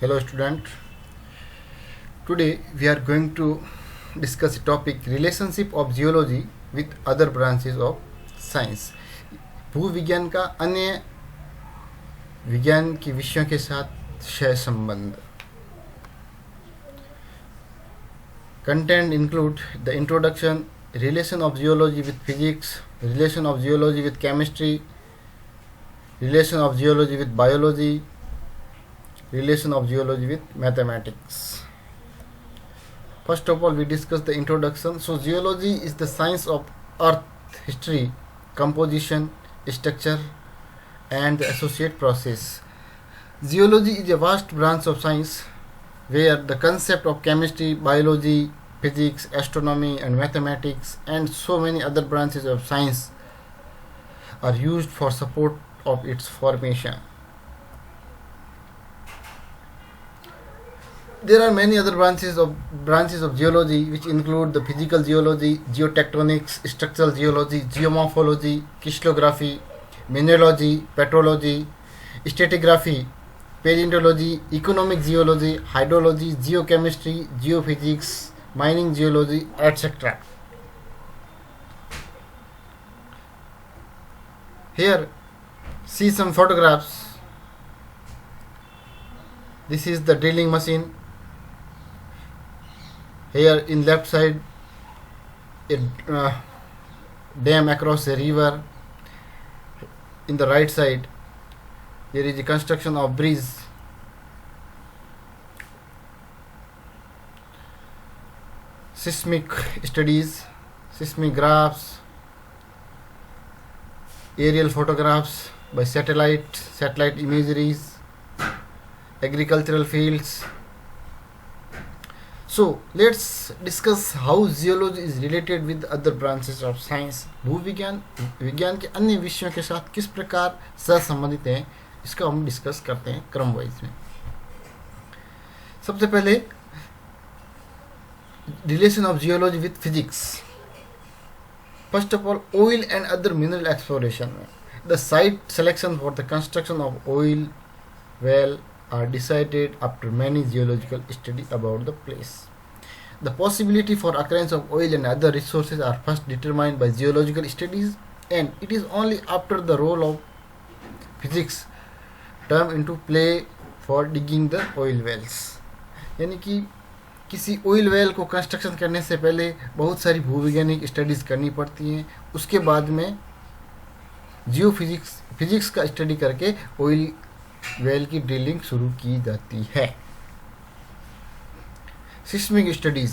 Hello student. Today we are going to discuss the topic relationship of geology with other branches of science. भूविज्ञान का अन्य विज्ञान के विषयों के साथ सह संबंध. Content include the introduction, relation of geology with physics, relation of geology with chemistry, relation of geology with biology, relation of geology with mathematics. First of all, we discuss the introduction. So geology is the science of earth history, composition, structure and the associate process. Geology is a vast branch of science where the concept of chemistry, biology, physics, astronomy and mathematics and so many other branches of science are used for support of its formation. There are many other branches of geology which include the physical geology, geotectonics, structural geology, geomorphology, crystallography, mineralogy, petrology, stratigraphy, paleontology, economic geology, hydrology, geochemistry, geophysics, mining geology, etc. Here, see some photographs. This is the drilling machine. Here in left side, a dam across a river. In the right side, there is a construction of bridge. Seismic studies, seismic graphs, aerial photographs by satellite imageries, agricultural fields. So let's discuss how geology is related with other branches of science. भूविज्ञान विज्ञान के अन्य विषयों के साथ किस प्रकार सहसंबंधित हैं, इसका हम डिस्कस करते हैं क्रम वाइज में. सबसे पहले relation of geology with physics. First of all, oil and other mineral exploration में the site selection for the construction of oil well are decided after many geological studies about the place. The possibility for occurrence of oil and other resources are first determined by geological studies, and it is only after the role of physics come into play for digging the oil wells. यानी कि किसी oil well को construction करने से पहले बहुत सारी भूवैज्ञानिक स्टडीज़ करनी पड़ती हैं. उसके बाद में फिजिक्स का स्टडी करके ऑयल वेल की ड्रिलिंग शुरू की जाती है. सिस्मिक स्टडीज,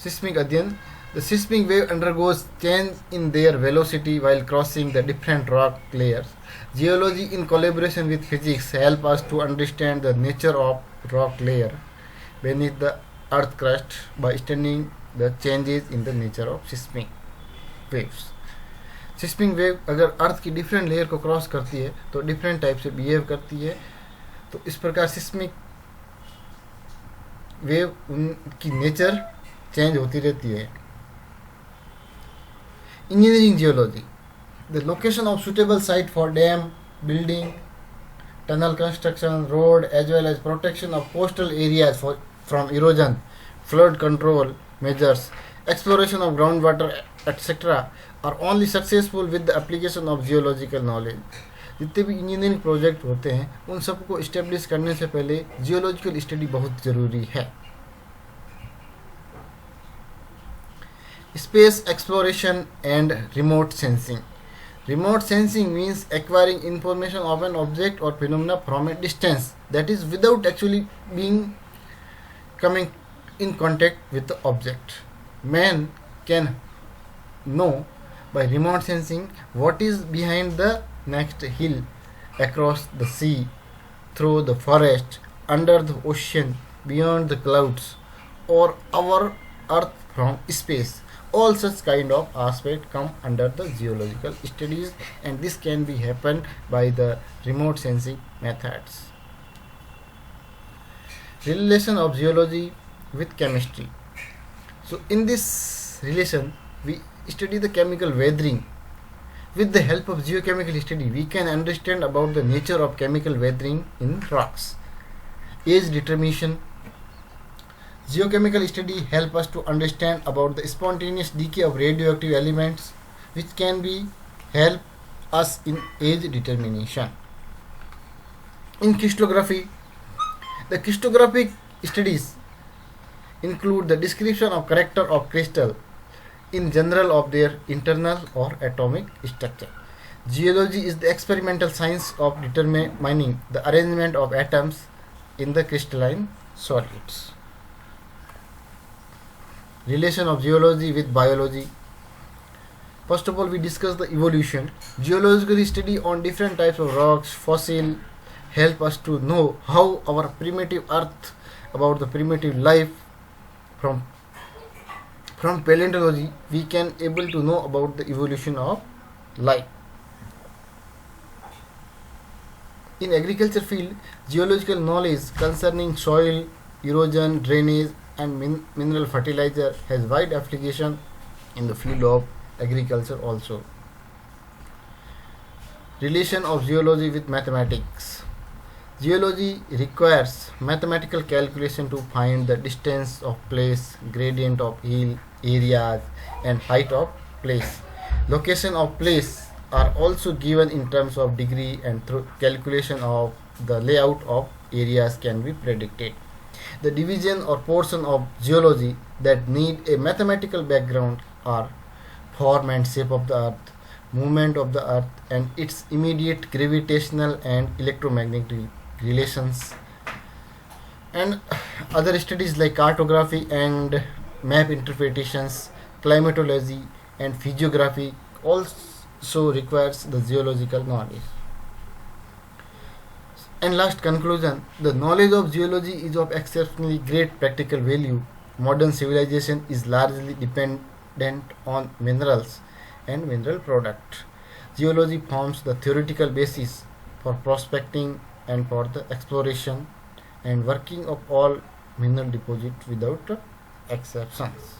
सिस्मिक अध्ययन. The seismic wave undergoes change in their velocity while crossing the different rock layers. Geology in collaboration with physics help us to understand the nature of rock layer beneath the earth crust by studying the changes in the nature of seismic waves. Seismic wave अगर अर्थ की different layer को cross करती है तो different type से behave करती है. तो इस प्रकार सिस्मिक वेव उनकी नेचर चेंज होती रहती है. Engineering geology. The location of suitable site for dam building, tunnel construction, road as well as protection of coastal areas from erosion, flood control measures, exploration of groundwater etc. are only successful with the application of geological knowledge. जितने भी engineering project होते हैं उन सबको establish करने से पहले geological study बहुत ज़रूरी है. Space exploration and remote sensing. Remote sensing means acquiring information of an object or phenomena from a distance, that is without actually coming in contact with the object. Man can know by remote sensing what is behind the next hill, across the sea, through the forest, under the ocean, beyond the clouds, or our earth from space. All such kind of aspects come under the geological studies, and this can be happened by the remote sensing methods. Relation of geology with chemistry. So in this relation we study the chemical weathering With the help of geochemical study, we can understand about the nature of chemical weathering in rocks. Age determination. Geochemical study help us to understand about the spontaneous decay of radioactive elements, which can be help us in age determination. In crystallography, the crystallographic studies include the description of character of crystal in general of their internal or atomic structure. Geology is the experimental science of determining the arrangement of atoms in the crystalline solids. Relation of geology with biology. First of all, we discuss the evolution. Geological study on different types of rocks, fossil, help us to know how our primitive earth, about the primitive life. From paleontology, we can able to know about the evolution of life. In agriculture field, geological knowledge concerning soil, erosion, drainage, and mineral fertilizer has wide application in the field of agriculture also. Relation of geology with mathematics. Geology requires mathematical calculation to find the distance of place, gradient of hill, areas, and height of place. Location of place are also given in terms of degree, and through calculation of the layout of areas can be predicted. The division or portion of geology that need a mathematical background are form and shape of the earth, movement of the earth and its immediate gravitational and electromagnetic relations, and other studies like cartography and map interpretations, climatology and physiography also requires the geological knowledge. And last conclusion, the knowledge of geology is of exceptionally great practical value. Modern civilization is largely dependent on minerals and mineral products. Geology forms the theoretical basis for prospecting and for the exploration and working of all mineral deposits without exceptions.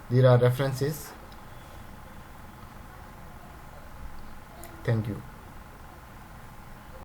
There are references. Thank you.